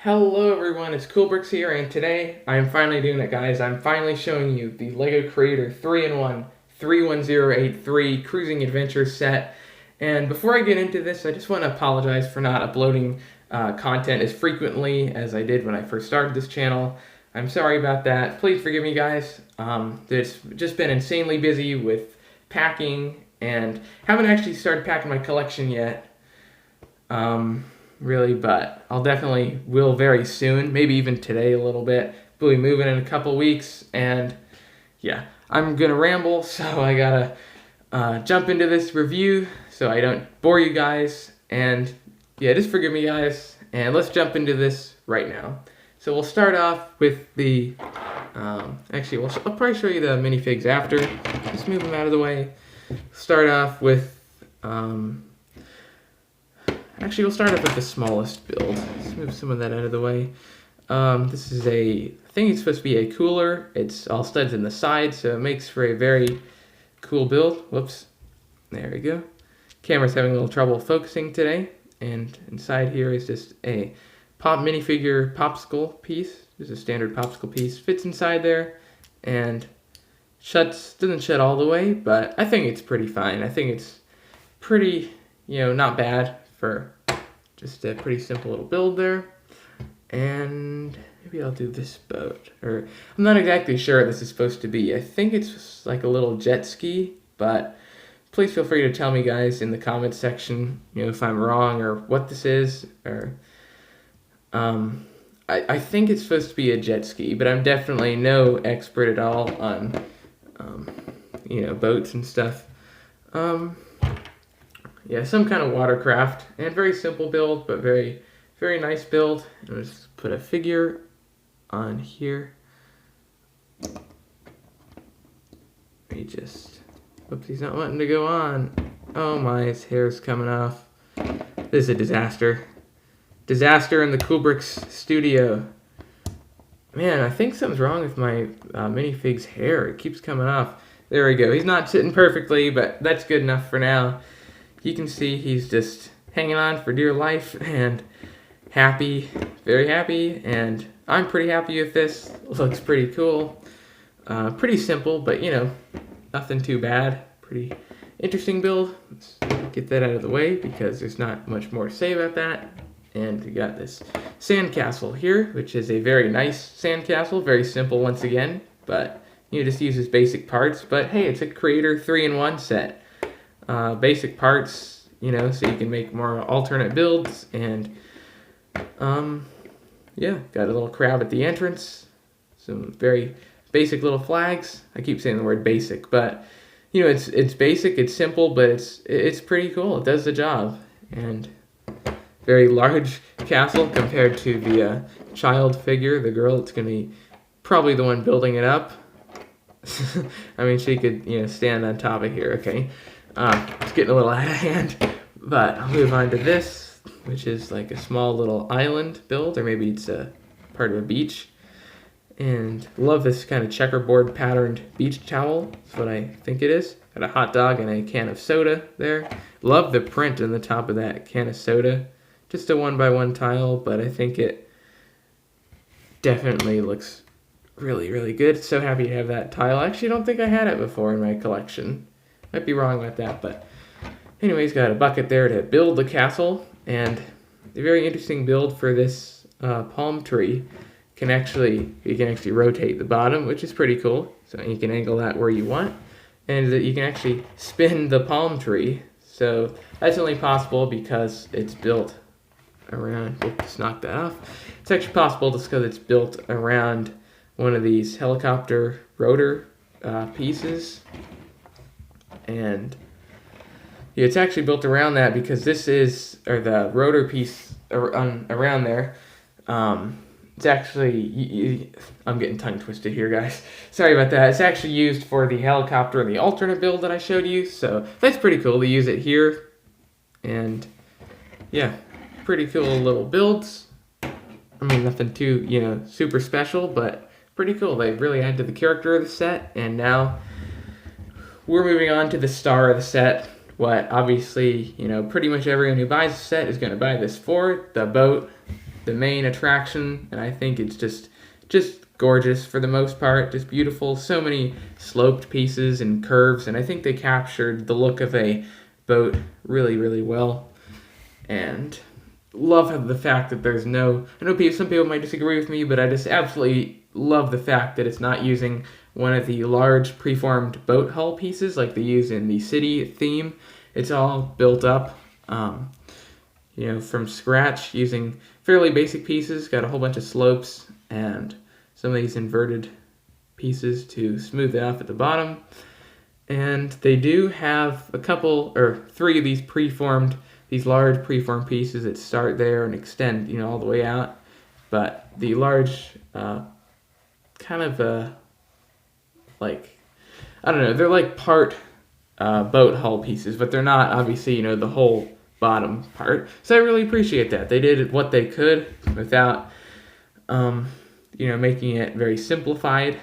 Hello everyone, it's Coolbricks here, and today I am finally doing it, guys. I'm finally showing you the LEGO Creator 3-in-1 31083 Cruising Adventure set. And before I get into this, I just want to apologize for not uploading content as frequently as I did when I first started this channel. I'm sorry about that. Please forgive me, guys. It's just been insanely busy with packing, and haven't actually started packing my collection yet. Really, but I'll definitely will very soon, maybe even today a little bit. We'll be moving in a couple weeks, and yeah, I'm gonna ramble, so I gotta jump into this review so I don't bore you guys, and yeah, just forgive me, guys, and let's jump into this right now. So we'll start off with the, I'll probably show you the minifigs after, just move them out of the way. Start off with, Actually, we'll start off with the smallest build. Let's move some of that out of the way. This is I think it's supposed to be a cooler. It's all studs in the side, so it makes for a very cool build. Whoops. There we go. Camera's having a little trouble focusing today. And inside here is just a minifigure popsicle piece. Just a standard popsicle piece. Fits inside there and doesn't shut all the way, but I think it's pretty fine. I think it's pretty, not bad for just a pretty simple little build there. And maybe I'll do this boat, or I'm not exactly sure what this is supposed to be. I think it's just like a little jet ski, but please feel free to tell me, guys, in the comments section, if I'm wrong or what this is. Or I think it's supposed to be a jet ski, but I'm definitely no expert at all on boats and stuff. Yeah, some kind of watercraft, and very simple build, but very, very nice build. And I'll just put a figure on here. Whoops, he's not wanting to go on. Oh my, his hair's coming off. This is a disaster. Disaster in the Coolbricks studio. Man, I think something's wrong with my minifig's hair. It keeps coming off. There we go. He's not sitting perfectly, but that's good enough for now. You can see he's just hanging on for dear life and happy, very happy, and I'm pretty happy with this. Looks pretty cool. Pretty simple, but nothing too bad. Pretty interesting build. Let's get that out of the way because there's not much more to say about that. And we got this sandcastle here, which is a very nice sandcastle, very simple once again, but just uses basic parts. But hey, it's a Creator 3-in-1 set. Basic parts, so you can make more alternate builds, and yeah, got a little crab at the entrance, some very basic little flags. I keep saying the word basic, but it's basic, it's simple, but it's pretty cool. It does the job, and very large castle compared to the child figure, the girl. It's gonna be probably the one building it up. I mean, she could stand on top of here. Okay. It's getting a little out of hand, but I'll move on to this, which is like a small little island build, or maybe it's a part of a beach. And love this kind of checkerboard patterned beach towel. That's what I think it is. Got a hot dog and a can of soda there. Love the print on the top of that can of soda. Just a 1x1 tile, but I think it definitely looks really, really good. So happy to have that tile. I actually don't think I had it before in my collection. Might be wrong about that, but anyways, got a bucket there to build the castle, and a very interesting build for this palm tree. You can actually rotate the bottom, which is pretty cool. So you can angle that where you want, and you can actually spin the palm tree. So that's only possible because it's built around. We'll just knock that off. It's actually possible just because it's built around one of these helicopter rotor pieces. And it's actually built around that because the rotor piece around there, it's actually, I'm getting tongue twisted here, guys. Sorry about that. It's actually used for the helicopter and the alternate build that I showed you, so that's pretty cool to use it here. And yeah, pretty cool little builds. I mean, nothing too, super special, but pretty cool. They really add to the character of the set, and now we're moving on to the star of the set. What obviously, pretty much everyone who buys the set is going to buy this for, the boat. the main attraction, and I think it's just gorgeous for the most part, just beautiful. So many sloped pieces and curves, and I think they captured the look of a boat really, really well. And love the fact that there's no, I know some people might disagree with me, but I just absolutely love the fact that it's not using one of the large preformed boat hull pieces like they use in the city theme. It's all built up, from scratch using fairly basic pieces. Got a whole bunch of slopes and some of these inverted pieces to smooth it off at the bottom. And they do have a couple or three of these large preformed pieces that start there and extend, all the way out. But the large, they're like part boat hull pieces, but they're not obviously, the whole bottom part. So I really appreciate that. They did what they could without, making it very simplified.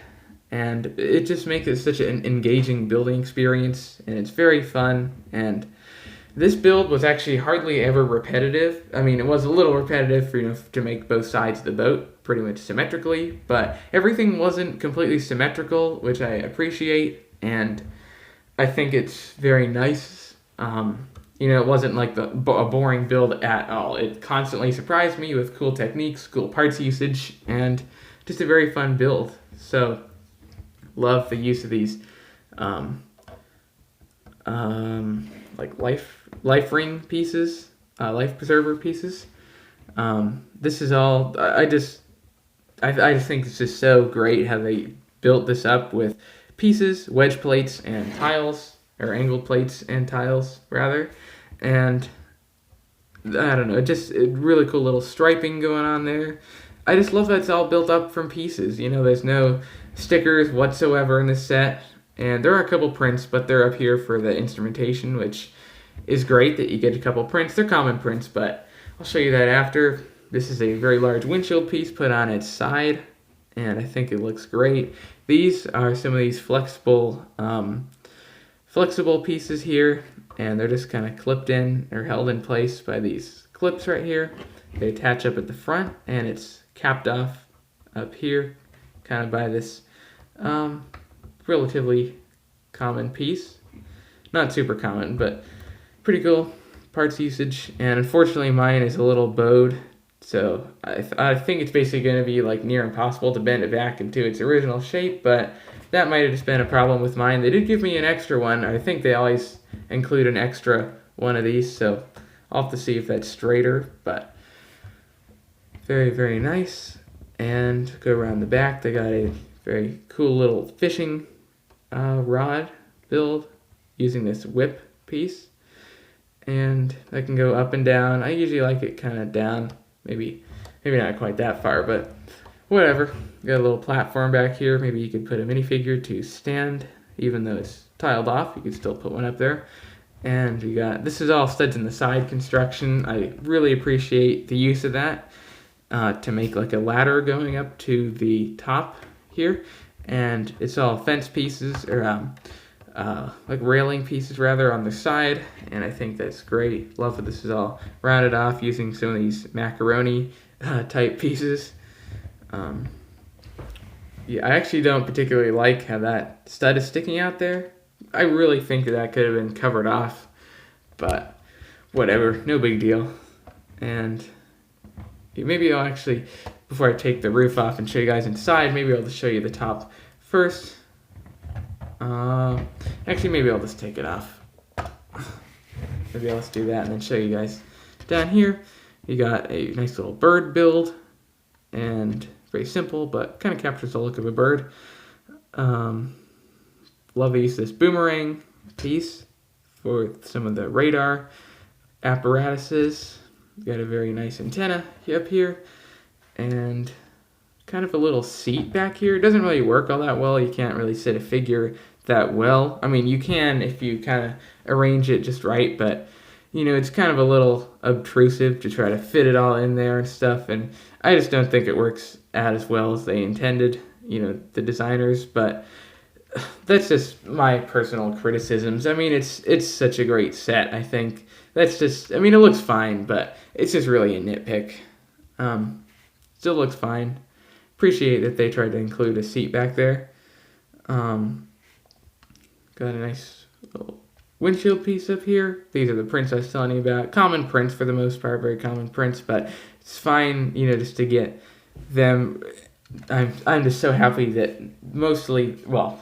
And it just makes it such an engaging building experience, and it's very fun. And this build was actually hardly ever repetitive. I mean, it was a little repetitive, to make both sides of the boat pretty much symmetrically, but everything wasn't completely symmetrical, which I appreciate, and I think it's very nice. It wasn't like a boring build at all. It constantly surprised me with cool techniques, cool parts usage, and just a very fun build. So, love the use of these like life ring pieces, life preserver pieces. This is all, I just think it's just so great how they built this up with pieces, wedge plates, and tiles, or angled plates and tiles, rather. And I don't know, just really cool little striping going on there. I just love that it's all built up from pieces. There's no stickers whatsoever in this set. And there are a couple prints, but they're up here for the instrumentation, which is great that you get a couple prints. They're common prints, but I'll show you that after. This is a very large windshield piece put on its side, and I think it looks great. These are some of these flexible pieces here, and they're just kind of clipped in or held in place by these clips right here. They attach up at the front, and it's capped off up here, kind of by this relatively common piece. Not super common, but pretty cool parts usage. And unfortunately mine is a little bowed, so I think it's basically going to be like near impossible to bend it back into its original shape, but that might have just been a problem with mine. They did give me an extra one. I think they always include an extra one of these, so I'll have to see if that's straighter, but very, very nice. And go around the back, they got a very cool little fishing rod build using this whip piece, and I can go up and down. I usually like it kind of down, maybe not quite that far, but whatever. Got a little platform back here. Maybe you could put a minifigure to stand, even though it's tiled off. You could still put one up there. And we got, this is all studs in the side construction. I really appreciate the use of that to make like a ladder going up to the top here. And it's all fence pieces, or like railing pieces rather, on the side, and I think that's great. Love that this is all rounded off using some of these macaroni type pieces. Yeah, I actually don't particularly like how that stud is sticking out there. I really think that could have been covered off, but whatever, no big deal. And maybe I'll actually, before I take the roof off and show you guys inside, maybe I'll just show you the top first. Actually, maybe I'll just take it off. Maybe I'll just do that and then show you guys. Down here, you got a nice little bird build, and very simple, but kind of captures the look of a bird. Love the use of this boomerang piece for some of the radar apparatuses. Got a very nice antenna up here, and kind of a little seat back here. It doesn't really work all that well. You can't really sit a figure that well. I mean, you can if you kind of arrange it just right, but it's kind of a little obtrusive to try to fit it all in there and stuff, and I just don't think it works out as well as they intended, the designers. But that's just my personal criticisms. I mean, it's such a great set. I think that's just, it looks fine, but it's just really a nitpick. Still looks fine. Appreciate that they tried to include a seat back there. Got a nice little windshield piece up here. These are the prints I was telling you about. Common prints for the most part, very common prints, but it's fine, just to get them. I'm just so happy that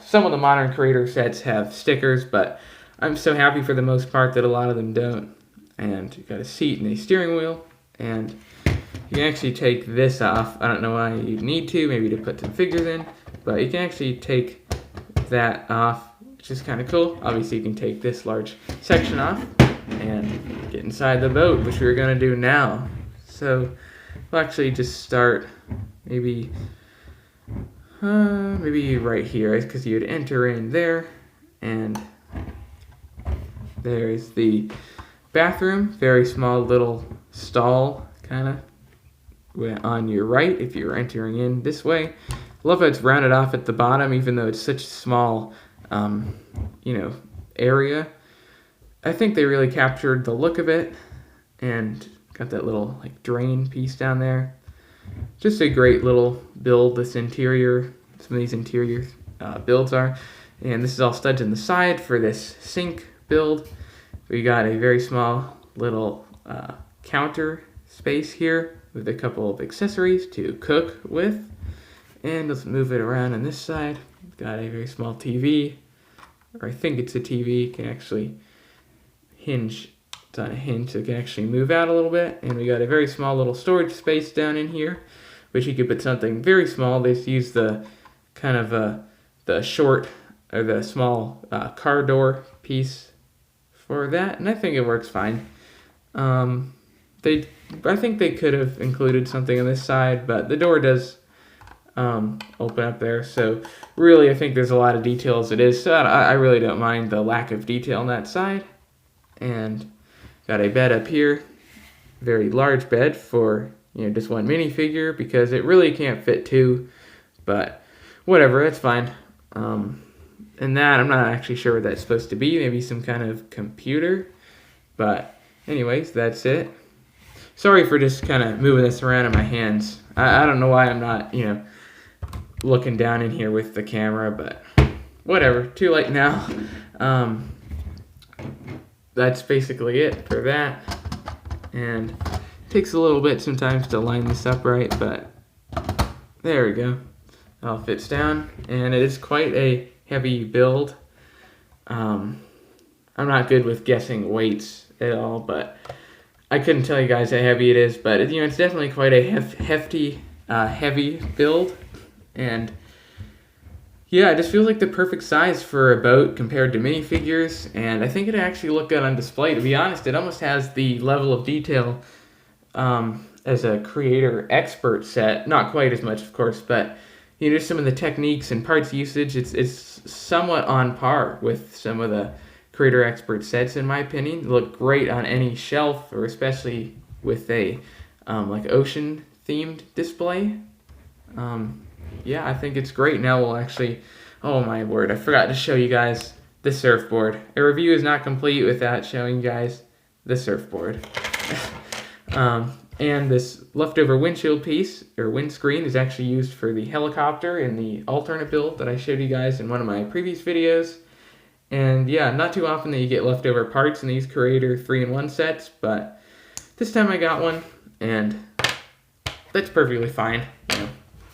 some of the modern creator sets have stickers, but I'm so happy for the most part that a lot of them don't. And you've got a seat and a steering wheel, and you can actually take this off. I don't know why you need to, maybe to put some figures in, but you can actually take that off, which is kind of cool. Obviously, you can take this large section off and get inside the boat, which we're going to do now. So we'll actually just start maybe right here, because you'd enter in there, and there's the bathroom, very small little stall kind of on your right if you're entering in this way. Love how it's rounded off at the bottom, even though it's such a small area. I think they really captured the look of it, and got that little drain piece down there. Just a great little build, some of these interior builds are. And this is all studs in the side for this sink build. We got a very small little counter space here with a couple of accessories to cook with. And let's move it around on this side. We've got a very small TV, or I think it's a TV. It can actually hinge. It's on a hinge, so it can actually move out a little bit. And we got a very small little storage space down in here, which you could put something very small. They just use the kind of the short or the small car door piece for that, and I think it works fine. I think they could have included something on this side, but the door does open up there, so really I think there's a lot of detail as it is, so I really don't mind the lack of detail on that side. And got a bed up here, very large bed for just one minifigure, because it really can't fit two, but whatever, that's fine. And that, I'm not actually sure what that's supposed to be, maybe some kind of computer, but anyways, that's it. Sorry for just kind of moving this around in my hands. I don't know why I'm not, looking down in here with the camera, but whatever, too late now. That's basically it for that, and it takes a little bit sometimes to line this up right, but there we go. It all fits down, and it is quite a heavy build. I'm not good with guessing weights at all, but I couldn't tell you guys how heavy it is, but it's definitely quite a hefty, heavy build, and yeah, it just feels like the perfect size for a boat compared to minifigures, and I think it actually looked good on display. To be honest, it almost has the level of detail as a creator expert set. Not quite as much, of course, but just some of the techniques and parts usage, it's somewhat on par with some of the creator expert sets, in my opinion. They look great on any shelf, or especially with a ocean themed display. Yeah, I think it's great. Now we'll actually, oh my word, I forgot to show you guys the surfboard. A review is not complete without showing you guys the surfboard. And this leftover windshield piece, or windscreen, is actually used for the helicopter in the alternate build that I showed you guys in one of my previous videos. And yeah, not too often that you get leftover parts in these Creator 3-in-1 sets, but this time I got one, and that's perfectly fine.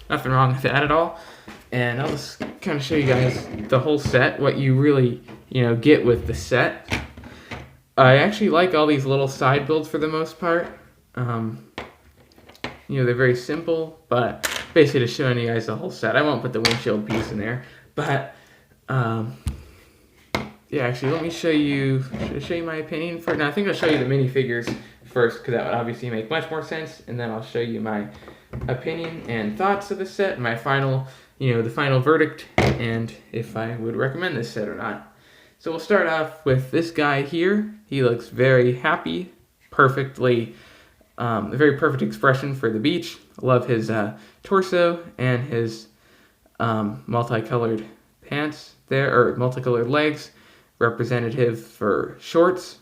Nothing wrong with that at all. And I'll just kind of show you guys the whole set, what you really, get with the set. I actually like all these little side builds for the most part. They're very simple, but basically just showing you guys the whole set. I won't put the windshield piece in there, but yeah, actually, let me show you. Should I show you my opinion for? Now, I think I'll show you the minifigures first, because that would obviously make much more sense, and then I'll show you my opinion and thoughts of the set, my final, the final verdict, and if I would recommend this set or not. So we'll start off with this guy here. He looks very happy, perfectly, a very perfect expression for the beach. I love his torso and his multicolored pants there, or multicolored legs, representative for shorts.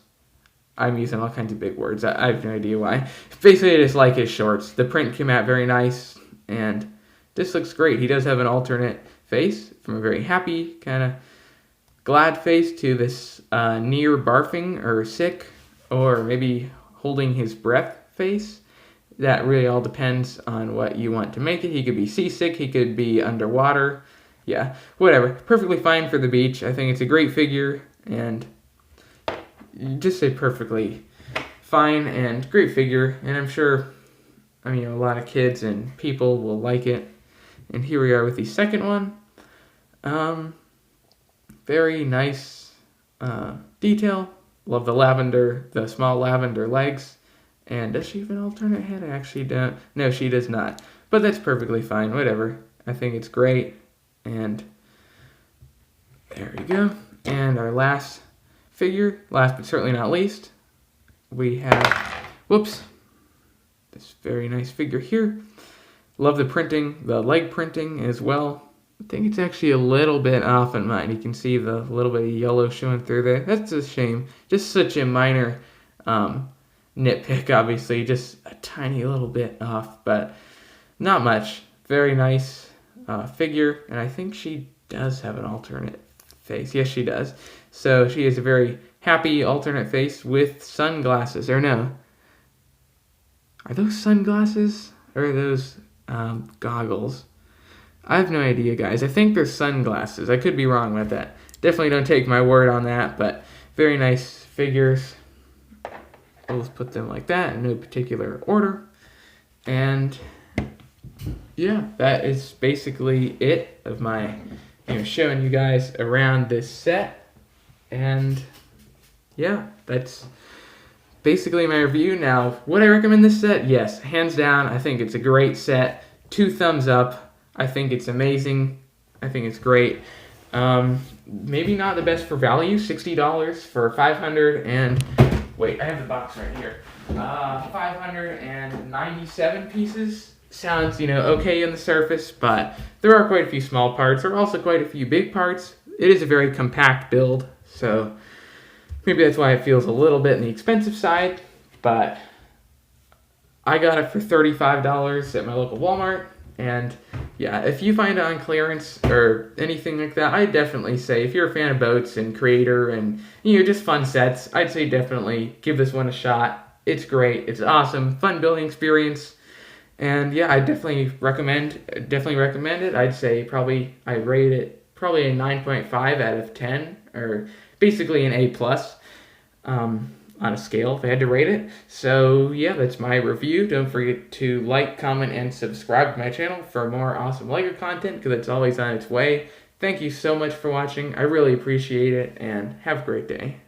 I'm using all kinds of big words. I have no idea why. Basically, I just like his shorts. The print came out very nice, and this looks great. He does have an alternate face, from a very happy, kind of glad face to this near barfing or sick, or maybe holding his breath face. That really all depends on what you want to make it. He could be seasick, he could be underwater. Yeah, whatever. Perfectly fine for the beach. I think it's a great figure, and just a perfectly fine and great figure, and I'm sure, a lot of kids and people will like it. And here we are with the second one. Very nice detail. Love the small lavender legs. And does she have an alternate head? I actually don't. No, she does not. But that's perfectly fine. Whatever. I think it's great. And there we go. And our last figure, last but certainly not least, we have, this very nice figure here. Love the printing, the leg printing as well. I think it's actually a little bit off in mine. You can see the little bit of yellow showing through there. That's a shame. Just such a minor nitpick, obviously. Just a tiny little bit off, but not much. Very nice figure, and I think she does have an alternate face. Yes, she does. So she is a very happy alternate face with sunglasses. Or no. Are those sunglasses? Or are those goggles? I have no idea, guys. I think they're sunglasses. I could be wrong with that. Definitely don't take my word on that, but very nice figures. I'll just put them like that in no particular order. And yeah, that is basically it of my showing you guys around this set. And yeah, that's basically my review. Now, would I recommend this set? Yes, hands down. I think it's a great set. 2 thumbs up. I think it's amazing. I think it's great. Maybe not the best for value. $60 for 500 and wait, I have the box right here. 597 pieces. Sounds, okay on the surface, but there are quite a few small parts. There are also quite a few big parts. It is a very compact build, so maybe that's why it feels a little bit on the expensive side, but I got it for $35 at my local Walmart. And yeah, if you find it on clearance or anything like that, I'd definitely say if you're a fan of boats and creator and just fun sets, I'd say definitely give this one a shot. It's great. It's awesome. Fun building experience. And yeah, I definitely recommend it. I'd say I rate it probably a 9.5 out of 10, or basically an A+. On a scale if I had to rate it. So yeah, that's my review. Don't forget to like, comment, and subscribe to my channel for more awesome LEGO content, because it's always on its way. Thank you so much for watching. I really appreciate it, and have a great day.